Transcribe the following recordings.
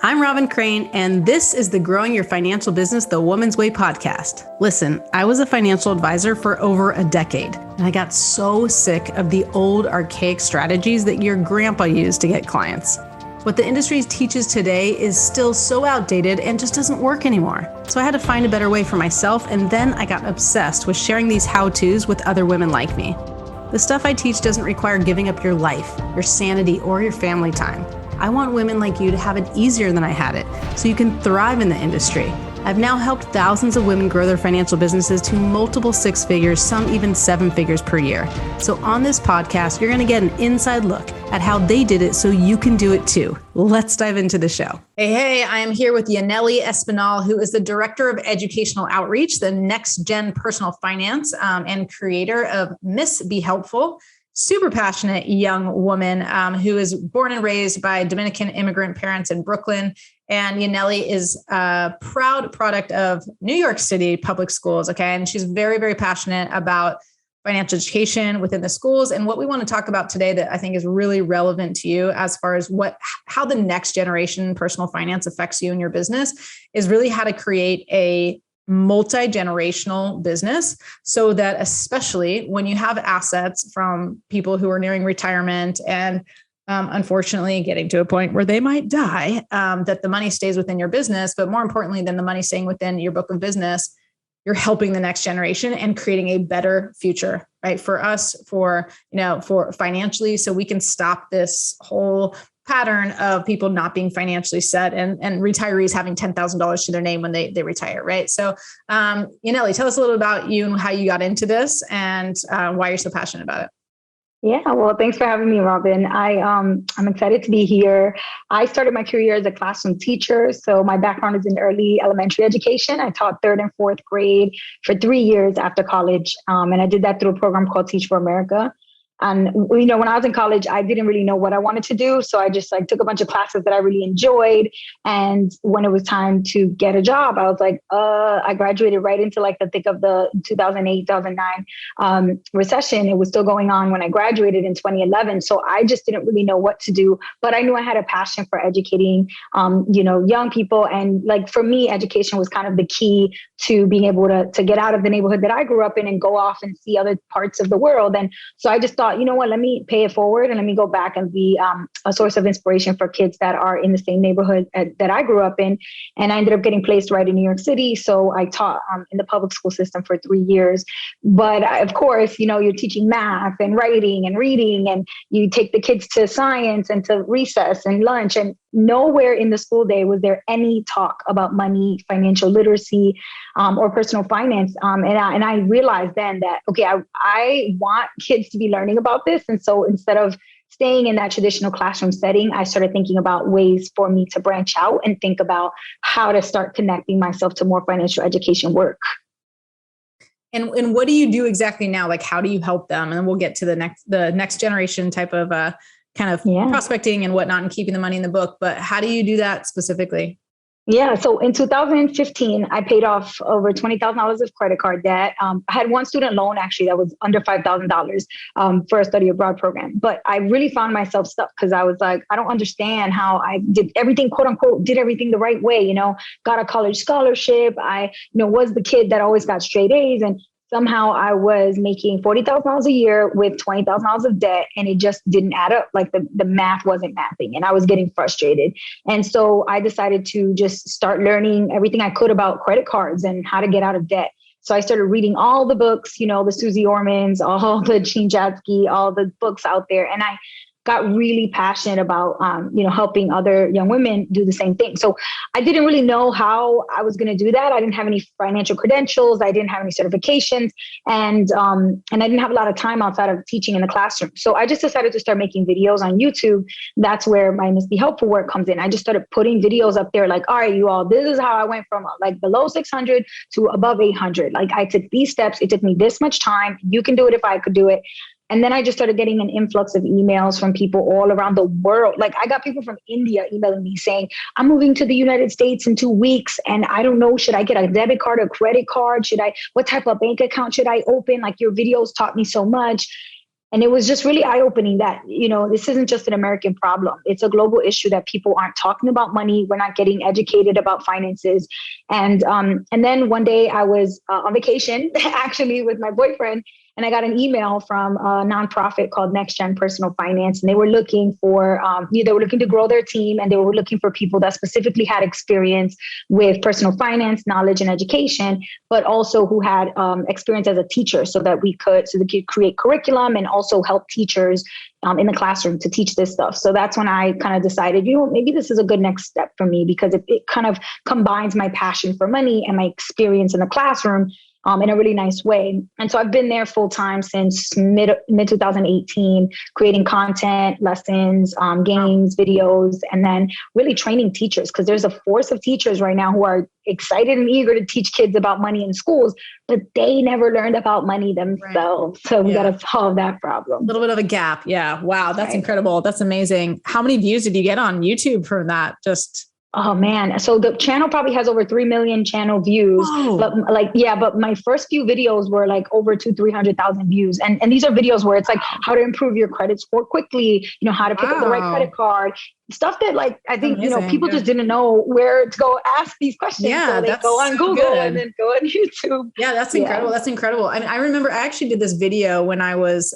I'm Robyn Crane, and this is the Growing Your Financial Business the Woman's Way podcast. Listen, I was a financial advisor for over a decade, and I got so sick of the old archaic strategies that your grandpa used to get clients. What the industry teaches today is still so outdated and just doesn't work anymore. So I had to find a better way for myself, and then I got obsessed with sharing these how-tos with other women like me. The stuff I teach doesn't require giving up your life, your sanity, or your family time. I want women like you to have it easier than I had it, so you can thrive in the industry. I've now helped thousands of women grow their financial businesses to multiple six figures, some even seven figures per year. So on this podcast, you're going to get an inside look at how they did it so you can do it too. Let's dive into the show. Hey, I am here with Yanely Espinal, who is the Director of Educational Outreach, the Next Gen Personal Finance, and creator of MissBeHelpful. Super passionate young woman who is born and raised by Dominican immigrant parents in Brooklyn. And Yanely is a proud product of New York City public schools. Okay. And she's very, very passionate about financial education within the schools. And what we want to talk about today that I think is really relevant to you as far as how the next generation personal finance affects you and your business is really how to create a multi-generational business so that especially when you have assets from people who are nearing retirement and unfortunately getting to a point where they might die, that the money stays within your business, but more importantly than the money staying within your book of business, you're helping the next generation and creating a better future, right? For us, for financially, so we can stop this whole pattern of people not being financially set and retirees having $10,000 to their name when they retire, right? So, Yanely, tell us a little about you and how you got into this and why you're so passionate about it. Yeah, well, thanks for having me, Robyn. I'm excited to be here. I started my career as a classroom teacher. So my background is in early elementary education. I taught third and fourth grade for 3 years after college. And I did that through a program called Teach for America. And, when I was in college, I didn't really know what I wanted to do. So I just took a bunch of classes that I really enjoyed. And when it was time to get a job, I was like, I graduated right into the thick of the 2008, 2009 recession. It was still going on when I graduated in 2011. So I just didn't really know what to do. But I knew I had a passion for educating, young people. And for me, education was kind of the key to being able to get out of the neighborhood that I grew up in and go off and see other parts of the world. And so I just thought, you know what, let me pay it forward and let me go back and be a source of inspiration for kids that are in the same neighborhood that I grew up in. And I ended up getting placed right in New York City. So I taught in the public school system for 3 years. But of course, you're teaching math and writing and reading, and you take the kids to science and to recess and lunch. And nowhere in the school day was there any talk about money, financial literacy, or personal finance. And I realized then that, okay, I want kids to be learning about this. And so instead of staying in that traditional classroom setting, I started thinking about ways for me to branch out and think about how to start connecting myself to more financial education work. And what do you do exactly now? How do you help them? And then we'll get to the next generation type of prospecting and whatnot and keeping the money in the book. But how do you do that specifically? Yeah. So in 2015, I paid off over $20,000 of credit card debt. I had one student loan actually that was under $5,000 for a study abroad program. But I really found myself stuck because I was like, I don't understand how I did everything, quote unquote, did everything the right way, got a college scholarship. I, was the kid that always got straight A's, and somehow I was making $40,000 a year with $20,000 of debt, and it just didn't add up. The math wasn't mapping, and I was getting frustrated. And so I decided to just start learning everything I could about credit cards and how to get out of debt. So I started reading all the books, the Susie Ormans, all the Gene Jatsky, all the books out there. And I got really passionate about, helping other young women do the same thing. So I didn't really know how I was going to do that. I didn't have any financial credentials. I didn't have any certifications, and I didn't have a lot of time outside of teaching in the classroom. So I just decided to start making videos on YouTube. That's where my MissBeHelpful work comes in. I just started putting videos up there all right, you all, this is how I went from below 600 to above 800. I took these steps. It took me this much time. You can do it if I could do it. And then I just started getting an influx of emails from people all around the world. I got people from India emailing me saying, I'm moving to the United States in 2 weeks, and I don't know, should I get a debit card or credit card? What type of bank account should I open? Your videos taught me so much. And it was just really eye-opening that, this isn't just an American problem. It's a global issue that people aren't talking about money. We're not getting educated about finances. And then one day I was on vacation, actually, with my boyfriend, and I got an email from a nonprofit called Next Gen Personal Finance. And they were looking for, they were looking to grow their team, and they were looking for people that specifically had experience with personal finance, knowledge, and education, but also who had experience as a teacher so they could create curriculum and also help teachers in the classroom to teach this stuff. So that's when I kind of decided, maybe this is a good next step for me, because it kind of combines my passion for money and my experience in the classroom in a really nice way. And so I've been there full time since mid 2018, creating content, lessons, games, videos, and then really training teachers, because there's a force of teachers right now who are excited and eager to teach kids about money in schools, but they never learned about money themselves. Right. So we got to solve that problem. A little bit of a gap. Yeah. Wow. That's incredible. That's amazing. How many views did you get on YouTube from that? Oh man. So the channel probably has over 3 million channel views, but but my first few videos were like over 300,000 views. And these are videos where it's like how to improve your credit score quickly, how to pick up the right credit card, stuff that I think, people just didn't know where to go ask these questions. Yeah, so they go on Google and then go on YouTube. Yeah, that's incredible. That's incredible. I mean, I remember I actually did this video when I was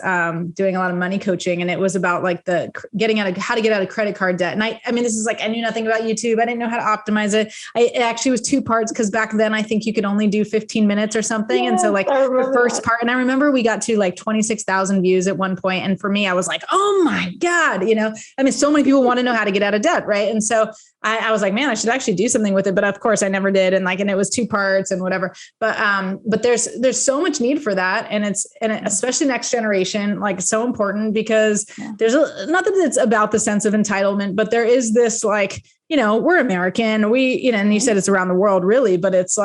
doing a lot of money coaching, and it was about how to get out of credit card debt. And I mean, this is I knew nothing about YouTube. I didn't know how to optimize it. It actually was 2 parts, because back then I think you could only do 15 minutes or something. Yes, and so the first part, and I remember we got to 26,000 views at one point. And for me, I was like, oh my God, I mean, so many people want to know how to get out of debt. Right. And so I was like, man, I should actually do something with it. But of course I never did. And it was 2 parts and whatever. But there's so much need for that. And especially next generation, so important, because there's not that it's about the sense of entitlement, but there is this we're American, and you said it's around the world really, but it's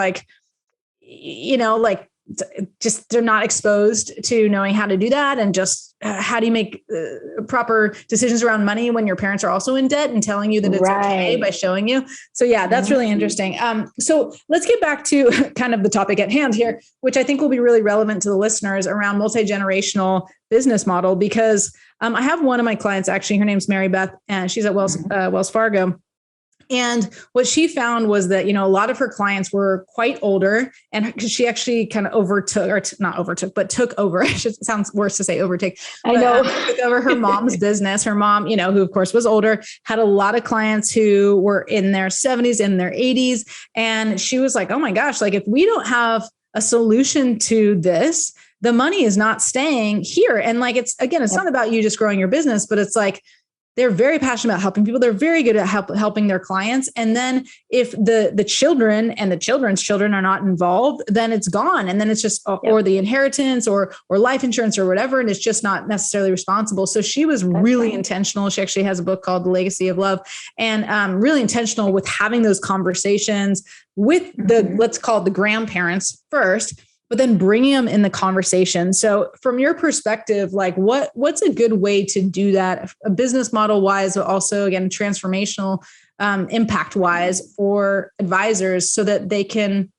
just they're not exposed to knowing how to do that. And just how do you make proper decisions around money when your parents are also in debt and telling you that it's okay by showing you. So yeah, that's really interesting. So let's get back to kind of the topic at hand here, which I think will be really relevant to the listeners around multi-generational business model, because I have one of my clients, actually, her name's Mary Beth, and she's at Wells Fargo. And what she found was that, a lot of her clients were quite older, and because she actually kind of took over. It sounds worse to say overtake. I know. Took over her mom's business. Her mom, who of course was older, had a lot of clients who were in their 70s, in their 80s. And she was like, oh my gosh, if we don't have a solution to this, the money is not staying here. And it's not about you just growing your business, but it's they're very passionate about helping people. They're very good at helping their clients. And then if the children and the children's children are not involved, then it's gone. And then it's just, or the inheritance or life insurance or whatever. And it's just not necessarily responsible. So she was really intentional. She actually has a book called The Legacy of Love, and really intentional with having those conversations with let's call it the grandparents first, but then bringing them in the conversation. So from your perspective, what's a good way to do that, a business model wise, but also again, transformational impact wise for advisors, so that they can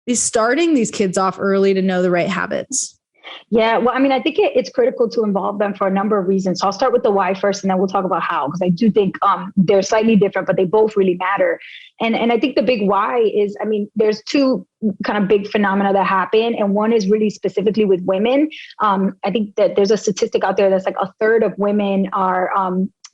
be starting these kids off early to know the right habits? Yeah, well, I mean, I think it's critical to involve them for a number of reasons. So I'll start with the why first, and then we'll talk about how, because I do think they're slightly different, but they both really matter. And I think the big why is, I mean, there's 2 kind of big phenomena that happen. And one is really specifically with women. I think that there's a statistic out there that's a third of women are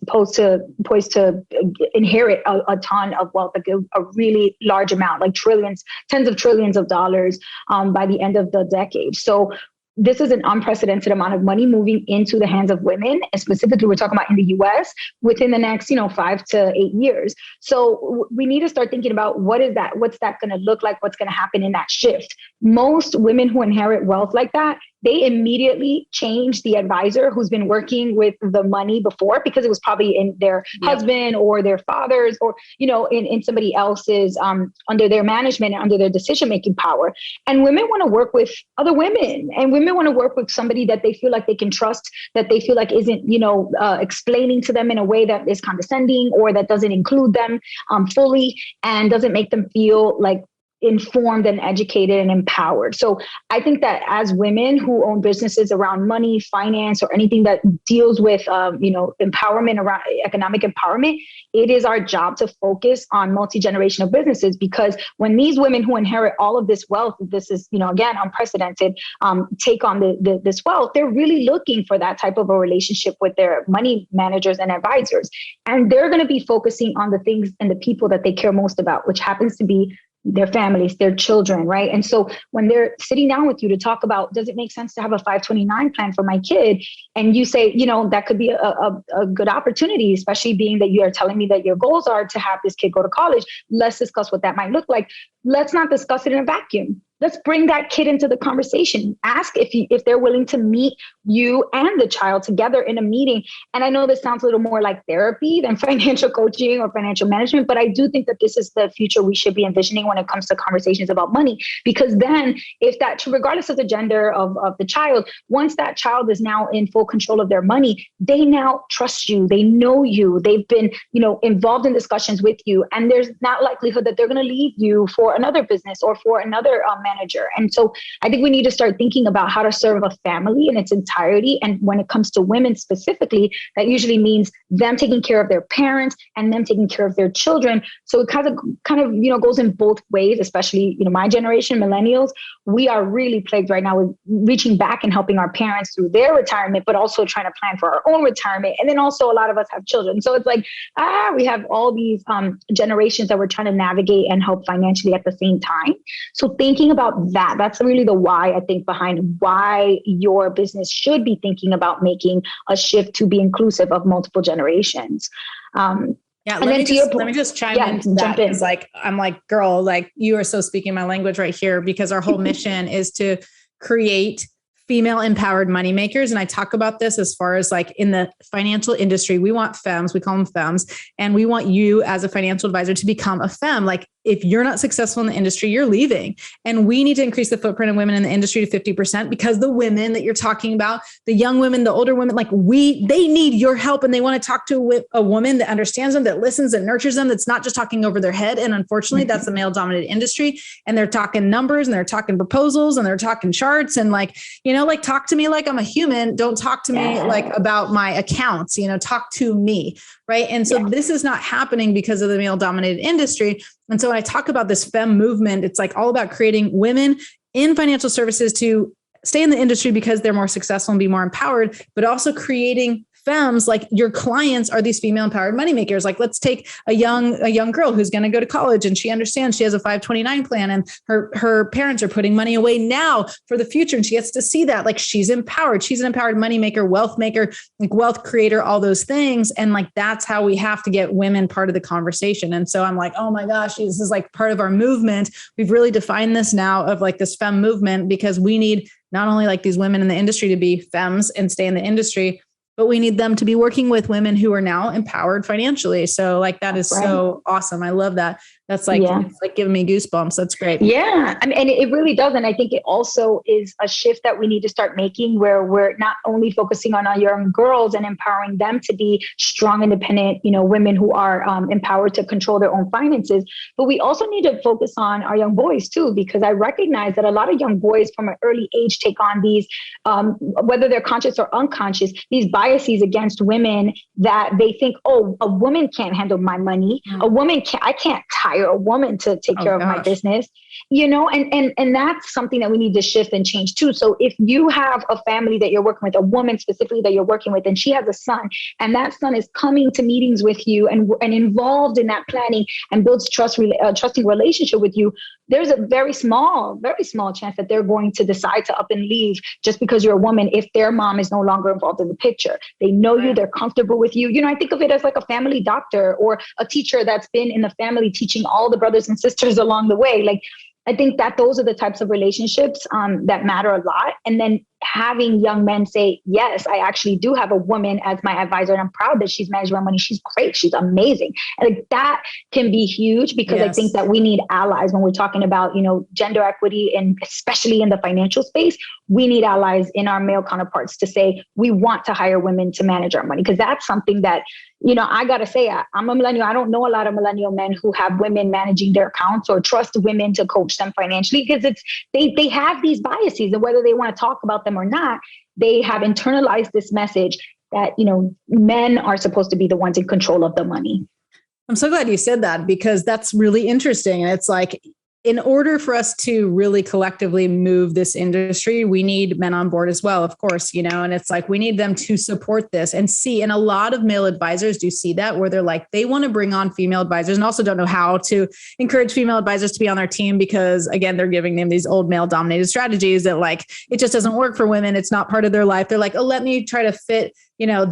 poised to inherit a ton of wealth, a really large amount, trillions, tens of trillions of dollars by the end of the decade. So this is an unprecedented amount of money moving into the hands of women. And specifically, we're talking about in the US within the next, 5 to 8 years. So we need to start thinking about what's that going to look like? What's going to happen in that shift? Most women who inherit wealth like that, they immediately change the advisor who's been working with the money before, because it was probably in their husband or their father's, or, in somebody else's, under their management and under their decision-making power. And women want to work with other women, and women want to work with somebody that they feel like they can trust, that they feel like isn't, explaining to them in a way that is condescending or that doesn't include them fully and doesn't make them feel like informed and educated and empowered. So I think that as women who own businesses around money, finance, or anything that deals with, empowerment, around economic empowerment, it is our job to focus on multi-generational businesses, because when these women who inherit all of this wealth, this is, again, unprecedented, take on this wealth, they're really looking for that type of a relationship with their money managers and advisors. And they're going to be focusing on the things and the people that they care most about, which happens to be their families, their children, right? And so when they're sitting down with you to talk about, does it make sense to have a 529 plan for my kid? And you say, that could be a good opportunity, especially being that you are telling me that your goals are to have this kid go to college. Let's discuss what that might look like. Let's not discuss it in a vacuum. Let's bring that kid into the conversation. Ask if they're willing to meet you and the child together in a meeting. And I know this sounds a little more like therapy than financial coaching or financial management, but I do think that this is the future we should be envisioning when it comes to conversations about money. Because then if that, regardless of the gender of the child, once that child is now in full control of their money, they now trust you. They know you. They've been, involved in discussions with you. And there's not likelihood that they're going to leave you for another business or for another manager. And so I think we need to start thinking about how to serve a family in its entirety. And when it comes to women specifically, that usually means them taking care of their parents and them taking care of their children. So it kind of goes in both ways, especially, my generation, millennials. We are really plagued right now with reaching back and helping our parents through their retirement, but also trying to plan for our own retirement. And then also a lot of us have children. So it's like, we have all these generations that we're trying to navigate and help financially at the same time. So thinking about that's really the why, I think, behind why your business should be thinking about making a shift to be inclusive of multiple generations. Yeah, let me just chime into that, because I'm like, girl, like, you are so speaking my language right here, because our whole mission is to create female empowered moneymakers. And I talk about this as far as like in the financial industry, we want femmes, we call them femmes. And we want you as a financial advisor to become a femme. Like, if you're not successful in the industry, you're leaving. And we need to increase the footprint of women in the industry to 50%, because the women that you're talking about, the young women, the older women, like they need your help, and they want to talk to a woman that understands them, that listens, that nurtures them, that's not just talking over their head. And unfortunately, that's the male dominated industry. And they're talking numbers, and they're talking proposals, and they're talking charts, and talk to me like I'm a human. Don't talk to me like about my accounts, talk to me. Right. And so this is not happening because of the male dominated industry. And so when I talk about this femme movement, it's like all about creating women in financial services to stay in the industry because they're more successful and be more empowered, but also creating femmes, like your clients are these female empowered moneymakers. Like, let's take a young girl who's going to go to college, and she understands she has a 529 plan, and her parents are putting money away now for the future. And she gets to see that, like, she's empowered. She's an empowered moneymaker, wealth maker, like wealth creator, all those things. And like, that's how we have to get women part of the conversation. And so I'm like, oh my gosh, this is like part of our movement. We've really defined this now of like this femme movement, because we need not only like these women in the industry to be femmes and stay in the industry, but we need them to be working with women who are now empowered financially. So like, that is so awesome. I love that. That's like, it's like giving me goosebumps. That's great. Yeah. I mean, and it really does. And I think it also is a shift that we need to start making, where we're not only focusing on our young girls and empowering them to be strong, independent, women who are empowered to control their own finances, but we also need to focus on our young boys too, because I recognize that a lot of young boys from an early age take on these, whether they're conscious or unconscious, these biases against women, that they think, oh, a woman can't handle my money. I can't hire a woman to take care of my business, and that's something that we need to shift and change too. So if you have a family that you're working with, a woman specifically that you're working with, and she has a son, and that son is coming to meetings with you and involved in that planning and builds trusting relationship with you, there's a very small chance that they're going to decide to up and leave just because you're a woman if their mom is no longer involved in the picture. They know you, they're comfortable with you. I think of it as like a family doctor or a teacher that's been in the family teaching all the brothers and sisters along the way. Like, I think that those are the types of relationships that matter a lot. And then having young men say, yes, I actually do have a woman as my advisor and I'm proud that she's managing my money. She's great. She's amazing. And like that can be huge because I think that we need allies when we're talking about, gender equity and especially in the financial space. We need allies in our male counterparts to say, we want to hire women to manage our money. Because that's something that, I got to say, I'm a millennial. I don't know a lot of millennial men who have women managing their accounts or trust women to coach them financially because they have these biases, and whether they want to talk about them or not, they have internalized this message that, men are supposed to be the ones in control of the money. I'm so glad you said that because that's really interesting. And it's like, in order for us to really collectively move this industry, we need men on board as well, of course, and it's like, we need them to support this and see. And a lot of male advisors do see that where they're like, they want to bring on female advisors and also don't know how to encourage female advisors to be on their team because again, they're giving them these old male dominated strategies that like, it just doesn't work for women. It's not part of their life. They're like, oh, let me try to fit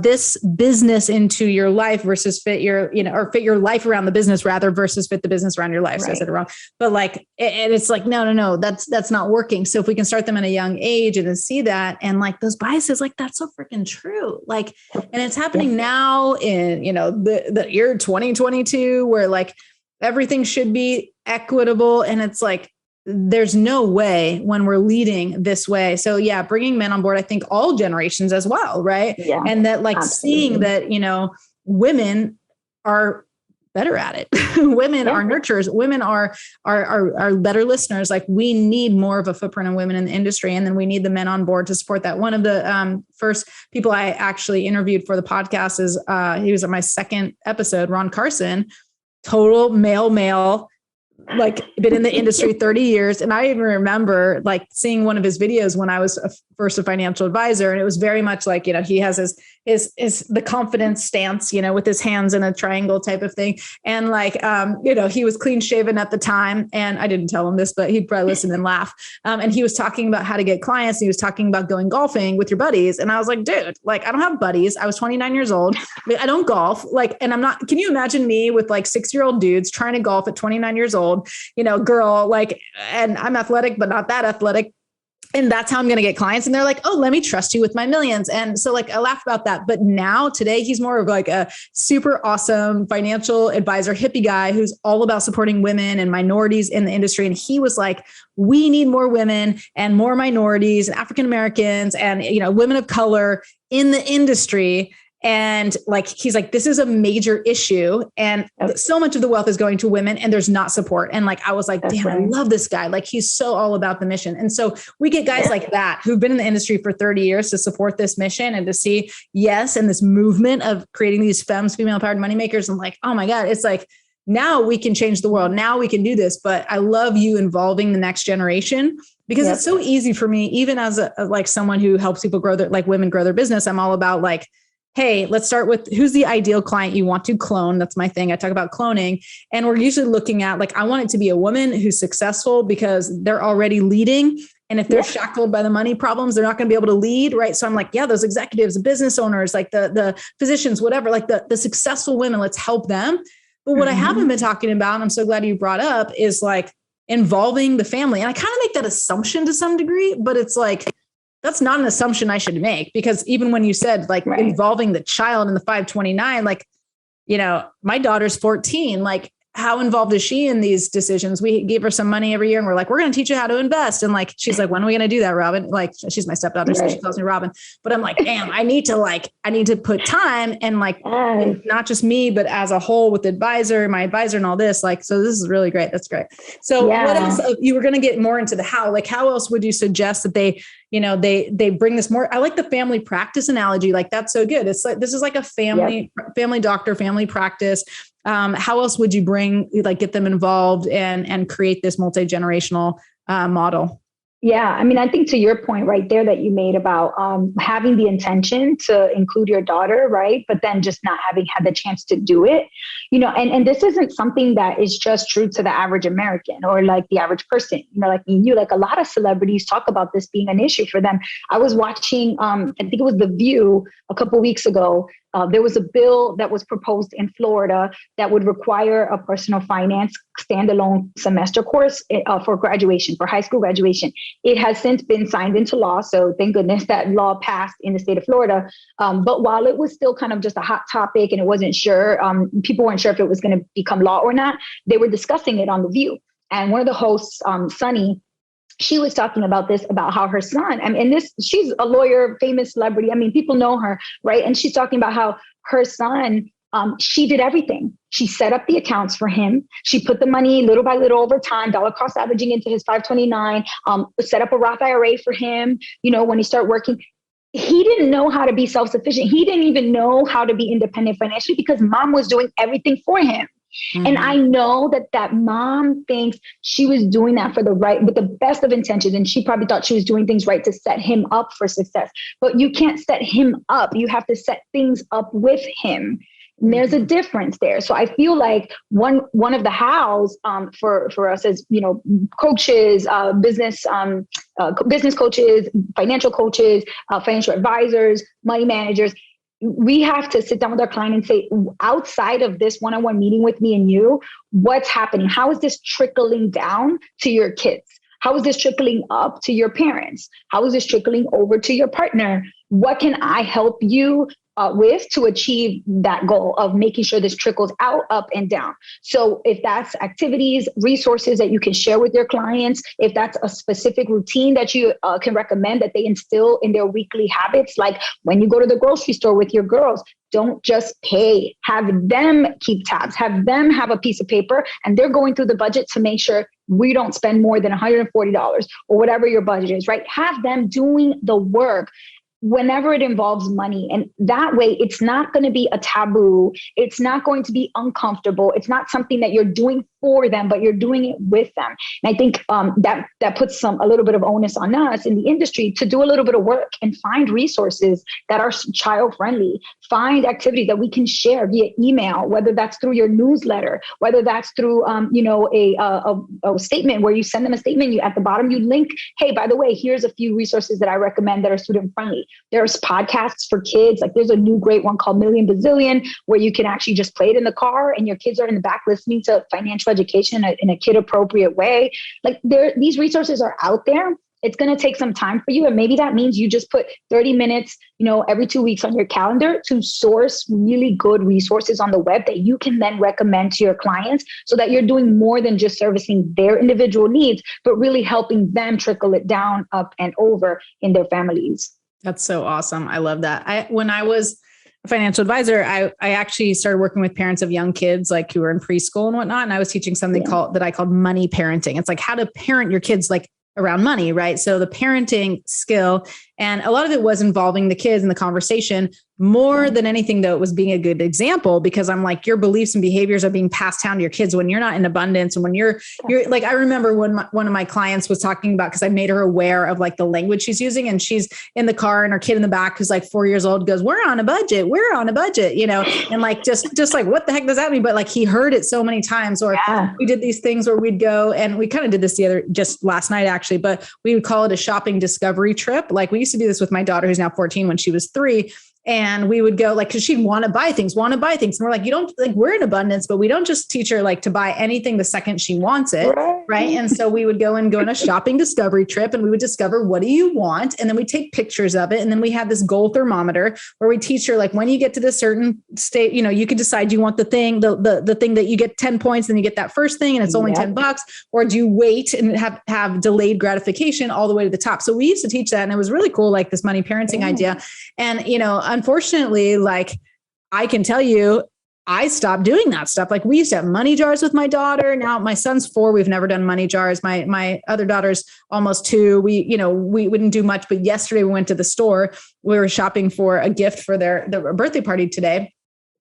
this business into your life versus fit your, or fit your life around the business rather versus fit the business around your life. Right. So I said it wrong, but like, and it's like, no, that's not working. So if we can start them at a young age and then see that, and like those biases, like that's so freaking true. Like, and it's happening now in, the year 2022 where like everything should be equitable. And it's like, there's no way when we're leading this way. So yeah, bringing men on board, I think all generations as well. Right. Yeah, and that like absolutely. Seeing that, women are better at it. Women are nurturers. Women are better listeners. Like we need more of a footprint of women in the industry. And then we need the men on board to support that. One of the first people I actually interviewed for the podcast is he was at my second episode, Ron Carson, total male, like been in the industry 30 years. And I even remember like seeing one of his videos when I was first a financial advisor. And it was very much like, he has the confidence stance, with his hands in a triangle type of thing. And like, he was clean shaven at the time. And I didn't tell him this, but he'd probably listen and laugh. And he was talking about how to get clients. And he was talking about going golfing with your buddies. And I was like, dude, like, I don't have buddies. I was 29 years old. I don't golf. Like, and can you imagine me with like 6-year-old dudes trying to golf at 29 years old, girl, like, and I'm athletic, but not that athletic. And that's how I'm going to get clients. And they're like, oh, let me trust you with my millions. And so like, I laugh about that. But now today, he's more of like a super awesome financial advisor, hippie guy who's all about supporting women and minorities in the industry. And he was like, we need more women and more minorities and African-Americans and, women of color in the industry. And like, he's like, this is a major issue. And so much of the wealth is going to women and there's not support. And like, I was like, damn, right. I love this guy. Like, he's so all about the mission. And so we get guys like that who've been in the industry for 30 years to support this mission and to see, and this movement of creating these female empowered moneymakers. And like, oh my God, it's like, now we can change the world. Now we can do this. But I love you involving the next generation because it's so easy for me, even as like someone who helps people grow women grow their business. I'm all about like, hey, let's start with who's the ideal client you want to clone. That's my thing. I talk about cloning. And we're usually looking at like, I want it to be a woman who's successful because they're already leading. And if they're shackled by the money problems, they're not going to be able to lead. Right. So I'm like, those executives, the business owners, like the physicians, whatever, like the successful women, let's help them. But what I haven't been talking about, and I'm so glad you brought up, is like involving the family. And I kind of make that assumption to some degree, but it's like, that's not an assumption I should make, because even when you said like involving the child in the 529, like, my daughter's 14, like how involved is she in these decisions? We gave her some money every year and we're like, we're going to teach you how to invest. And like, she's like, when are we going to do that, Robyn? Like, she's my stepdaughter, so she calls me Robyn, but I'm like, damn, I need to put time and like, not just me, but as a whole with my advisor and all this, like, so this is really great. That's great. So what else, you were going to get more into the how, like, how else would you suggest that they bring this more? I like the family practice analogy. Like, that's so good. It's like, this is like a family doctor, family practice. How else would you get them involved and create this multi-generational model? Yeah. I mean, I think to your point right there that you made about having the intention to include your daughter, right? But then just not having had the chance to do it, and this isn't something that is just true to the average American or like the average person, like me and you, like a lot of celebrities talk about this being an issue for them. I was watching, I think it was The View a couple of weeks ago, there was a bill that was proposed in Florida that would require a personal finance standalone semester course for graduation, for high school graduation. It has since been signed into law. So thank goodness that law passed in the state of Florida. But while it was still kind of just a hot topic and it wasn't sure, people weren't sure if it was going to become law or not, they were discussing it on The View. And one of the hosts, Sunny, she was talking about this, about how her son, she's a lawyer, famous celebrity. I mean, people know her, right? And she's talking about how her son, she did everything. She set up the accounts for him. She put the money little by little over time, dollar cost averaging into his 529, set up a Roth IRA for him, when he started working. He didn't know how to be self-sufficient. He didn't even know how to be independent financially because mom was doing everything for him. Mm-hmm. And I know that mom thinks she was doing that with the best of intentions. And she probably thought she was doing things right to set him up for success. But you can't set him up. You have to set things up with him. And there's a difference there. So I feel like one of the hows for us as, coaches, business coaches, financial coaches, financial advisors, money managers, we have to sit down with our client and say, outside of this one-on-one meeting with me and you, what's happening? How is this trickling down to your kids? How is this trickling up to your parents? How is this trickling over to your partner? What can I help you with to achieve that goal of making sure this trickles out, up, and down? So if that's activities, resources that you can share with your clients, if that's a specific routine that you can recommend that they instill in their weekly habits, like when you go to the grocery store with your girls, don't just pay, have them keep tabs, have them have a piece of paper, and they're going through the budget to make sure we don't spend more than $140 or whatever your budget is, right? Have them doing the work whenever it involves money. And that way, it's not going to be a taboo. It's not going to be uncomfortable. It's not something that you're doing for them, but you're doing it with them. And I think that puts a little bit of onus on us in the industry to do a little bit of work and find resources that are child friendly, find activities that we can share via email, whether that's through your newsletter, whether that's through, a statement where you send them a statement, at the bottom, you link, hey, by the way, here's a few resources that I recommend that are student friendly. There's podcasts for kids. Like there's a new great one called Million Bazillion, where you can actually just play it in the car and your kids are in the back listening to financial education in a kid appropriate way. Like these resources are out there. It's going to take some time for you. And maybe that means you just put 30 minutes, every 2 weeks on your calendar to source really good resources on the web that you can then recommend to your clients so that you're doing more than just servicing their individual needs, but really helping them trickle it down, up, and over in their families. That's so awesome. I love that. When I was a financial advisor, I actually started working with parents of young kids, like who were in preschool and whatnot. And I was teaching something that I called money parenting. It's like how to parent your kids like around money, right? So the parenting skill, and a lot of it was involving the kids in the conversation more than anything, though, it was being a good example, because I'm like, your beliefs and behaviors are being passed down to your kids when you're not in abundance. And when you're like, I remember when one of my clients was talking about, because I made her aware of like the language she's using, and she's in the car and her kid in the back, who's like 4 years old, goes, we're on a budget, and like, just like, what the heck does that mean? But like, he heard it so many times. Or we did these things where we'd go, and we kind of did this just last night, actually, but we would call it a shopping discovery trip. Like we used to do this with my daughter, who's now 14, when she was 3. And we would go, like, cause she'd want to buy things. And we're like, we're in abundance, but we don't just teach her like to buy anything the second she wants it. Right. And so we would go on a shopping discovery trip, and we would discover, what do you want? And then we take pictures of it. And then we had this goal thermometer where we teach her, like, when you get to this certain state, you can decide, you want the thing that you get 10 points, and you get that first thing and it's only $10, or do you wait and have delayed gratification all the way to the top? So we used to teach that, and it was really cool, like this money parenting idea. And, unfortunately, like I can tell you, I stopped doing that stuff. Like we used to have money jars with my daughter. Now my son's 4. We've never done money jars. My other daughter's almost 2. We wouldn't do much, but yesterday we went to the store. We were shopping for a gift for their birthday party today.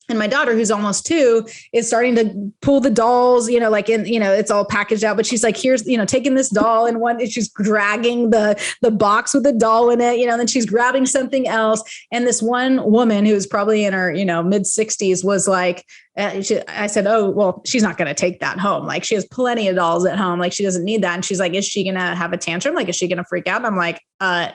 And my daughter, who's almost 2, is starting to pull the dolls, it's all packaged out, but she's like, here's, taking this doll, and she's dragging the box with the doll in it, and then she's grabbing something else. And this one woman who was probably in her, mid 60s was like, I said, oh, well, she's not going to take that home. Like she has plenty of dolls at home. Like she doesn't need that. And she's like, is she going to have a tantrum? Like, is she going to freak out? And I'm like,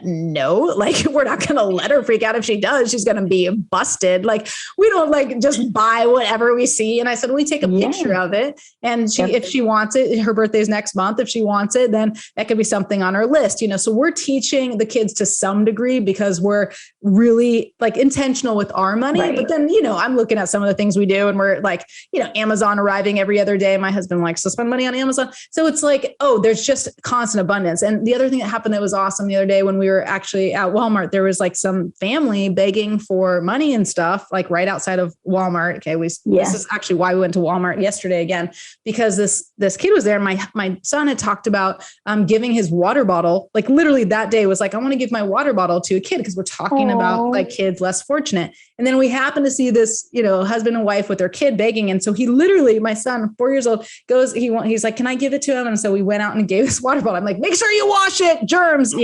no, like we're not going to let her freak out. If she does, she's going to be busted. Like we don't like just buy whatever we see. And I said, we take a picture of it. And if she wants it, her birthday's next month. If she wants it, then that could be something on her list, so we're teaching the kids to some degree because we're really like intentional with our money. Right. But then, I'm looking at some of the things we do and we're like, Amazon arriving every other day. My husband likes to spend money on Amazon. So it's like, oh, there's just constant abundance. And the other thing that happened that was awesome the other day when we were actually at Walmart, there was like some family begging for money and stuff, like right outside of Walmart. Okay. This is actually why we went to Walmart yesterday again, because this kid was there. My son had talked about giving his water bottle, like literally that day was like, I want to give my water bottle to a kid because we're talking about like kids less fortunate. And then we happened to see this, husband and wife with their kid begging. And so he literally, my son, 4 years old, goes, he's like, can I give it to him? And so we went out and gave this water bottle. I'm like, make sure you wash it, germs,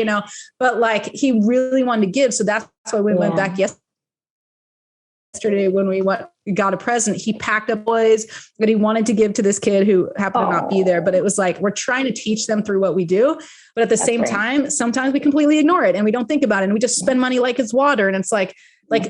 but like he really wanted to give. So that's why we went back yesterday when we got a present. He packed up toys that he wanted to give to this kid who happened to not be there. But it was like, we're trying to teach them through what we do. But at the same time, sometimes we completely ignore it and we don't think about it. And we just spend money like it's water. And it's like,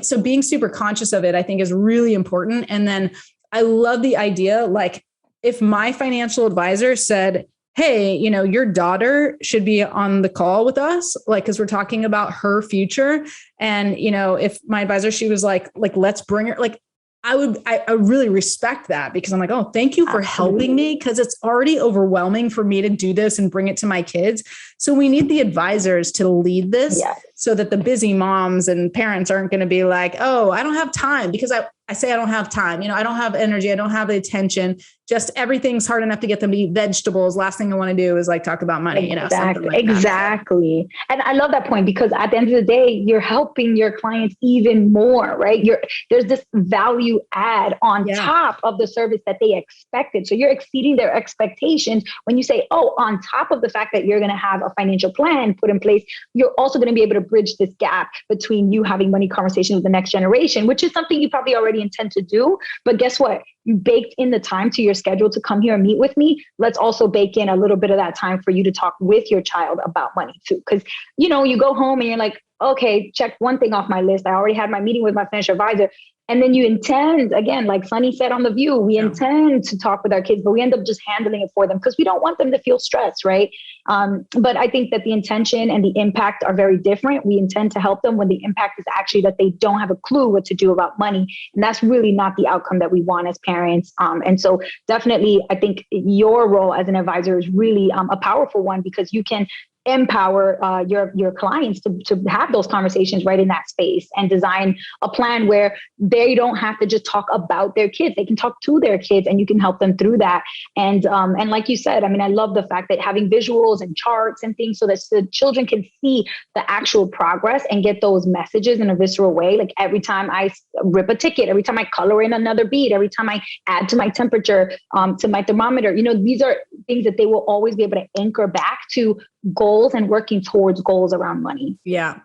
so being super conscious of it, I think is really important. And then I love the idea, like if my financial advisor said, hey, your daughter should be on the call with us, like, cause we're talking about her future. And, if my advisor, she was like, let's bring her, like, I really respect that because I'm like, oh, thank you for helping me. Cause it's already overwhelming for me to do this and bring it to my kids. So we need the advisors to lead this so that the busy moms and parents aren't going to be like, oh, I don't have time because I say I don't have time. I don't have energy. I don't have the attention. Just everything's hard enough to get them to eat vegetables. Last thing I want to do is like talk about money, Exactly. Like exactly. And I love that point because at the end of the day, you're helping your clients even more, right? There's this value add on top of the service that they expected. So you're exceeding their expectations when you say, oh, on top of the fact that you're going to have a financial plan put in place, you're also going to be able to bridge this gap between you having money conversations with the next generation, which is something you probably already intend to do. But guess what? You baked in the time to your schedule to come here and meet with me. Let's also bake in a little bit of that time for you to talk with your child about money too. Because, you go home and you're like, okay, check one thing off my list. I already had my meeting with my financial advisor. And then you intend, again, like Sunny said on The View, we intend to talk with our kids, but we end up just handling it for them because we don't want them to feel stressed, right? But I think that the intention and the impact are very different. We intend to help them when the impact is actually that they don't have a clue what to do about money. And that's really not the outcome that we want as parents. And so definitely, I think your role as an advisor is really a powerful one because you can empower your clients to have those conversations right in that space and design a plan where they don't have to just talk about their kids. They can talk to their kids and you can help them through that. And like you said, I love the fact that having visuals and charts and things so that the children can see the actual progress and get those messages in a visceral way. Like every time I rip a ticket, every time I color in another bead, every time I add to my temperature, to my thermometer, these are things that they will always be able to anchor back to goals and working towards goals around money. Yeah.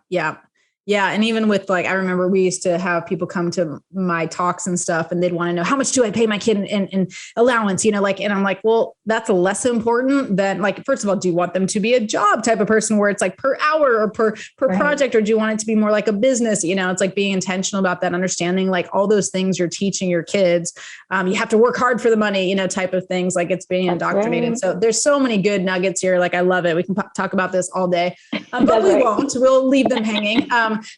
And even with I remember we used to have people come to my talks and stuff and they'd want to know how much do I pay my kid in allowance, and I'm like, well, that's less important than first of all, do you want them to be a job type of person where it's per hour or per project, or do you want it to be more like a business? It's like being intentional about that, understanding all those things you're teaching your kids. You have to work hard for the money, type of things, it's being indoctrinated. Right. So there's so many good nuggets here. I love it. We can talk about this all day, but we won't. We'll leave them hanging.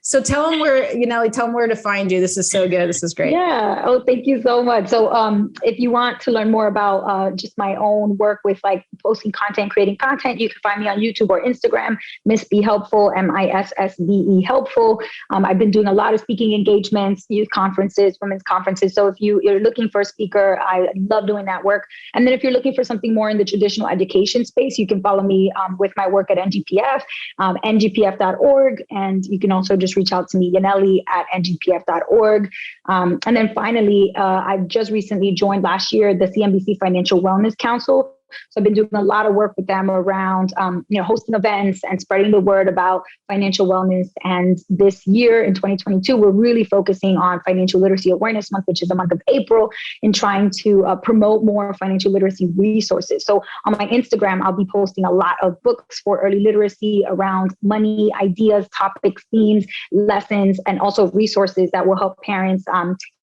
So tell them where, tell them where to find you. This is so good. This is great. Yeah. Oh, thank you so much. So if you want to learn more about just my own work with posting content, creating content, you can find me on YouTube or Instagram, MissBeHelpful, MissBe Helpful. I've been doing a lot of speaking engagements, youth conferences, women's conferences. So if you're looking for a speaker, I love doing that work. And then if you're looking for something more in the traditional education space, you can follow me with my work at NGPF, ngpf.org. And you can also just reach out to me, Yanely at ngpf.org. And then finally, I've just recently joined last year the CNBC Financial Wellness Council. So I've been doing a lot of work with them around, hosting events and spreading the word about financial wellness. And this year in 2022, we're really focusing on Financial Literacy Awareness Month, which is the month of April, in trying to promote more financial literacy resources. So on my Instagram, I'll be posting a lot of books for early literacy around money, ideas, topics, themes, lessons, and also resources that will help parents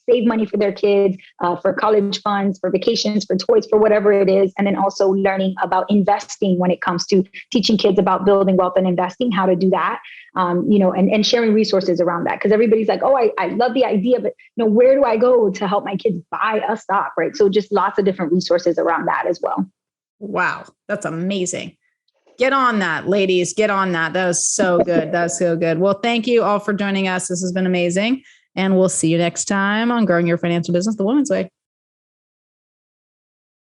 save money for their kids, for college funds, for vacations, for toys, for whatever it is. And then also learning about investing when it comes to teaching kids about building wealth and investing, how to do that, and sharing resources around that. Because everybody's like, oh, I love the idea, but where do I go to help my kids buy a stock, right? So just lots of different resources around that as well. Wow, that's amazing. Get on that, ladies. Get on that. That was so good. That's so good. Well, thank you all for joining us. This has been amazing. And we'll see you next time on Growing Your Financial Business the Woman's Way.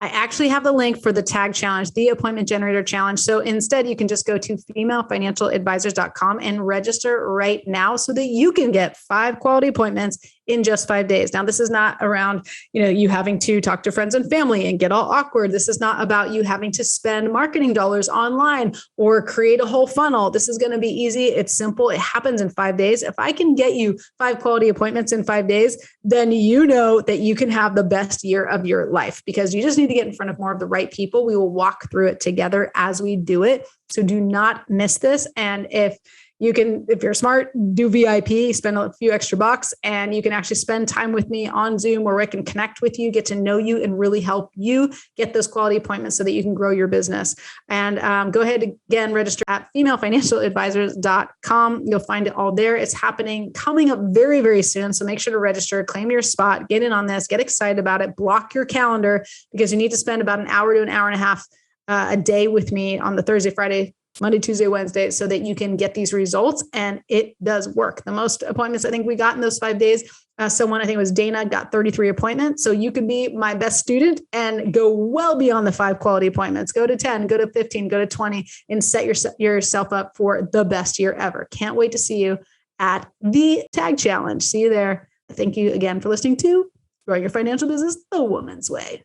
I actually have the link for the tag challenge, the appointment generator challenge. So instead, you can just go to femalefinancialadvisors.com and register right now so that you can get 5 quality appointments in just 5 days. Now, this is not around, you having to talk to friends and family and get all awkward. This is not about you having to spend marketing dollars online or create a whole funnel. This is going to be easy. It's simple. It happens in 5 days. If I can get you 5 quality appointments in 5 days, then you know that you can have the best year of your life, because you just need to get in front of more of the right people. We will walk through it together as we do it. So do not miss this. And if you're smart, do VIP, spend a few extra bucks, and you can actually spend time with me on Zoom where I can connect with you, get to know you, and really help you get those quality appointments so that you can grow your business. And go ahead again, register at femalefinancialadvisors.com. You'll find it all there. It's coming up very, very soon. So make sure to register, claim your spot, get in on this, get excited about it, block your calendar, because you need to spend about an hour to an hour and a half a day with me on the Thursday, Friday, Monday, Tuesday, Wednesday, so that you can get these results. And it does work. The most appointments I think we got in those 5 days. Someone, I think it was Dana, got 33 appointments. So you could be my best student and go well beyond the 5 quality appointments. Go to 10, go to 15, go to 20, and set yourself up for the best year ever. Can't wait to see you at the Tag Challenge. See you there. Thank you again for listening to Growing Your Financial Business the Woman's Way.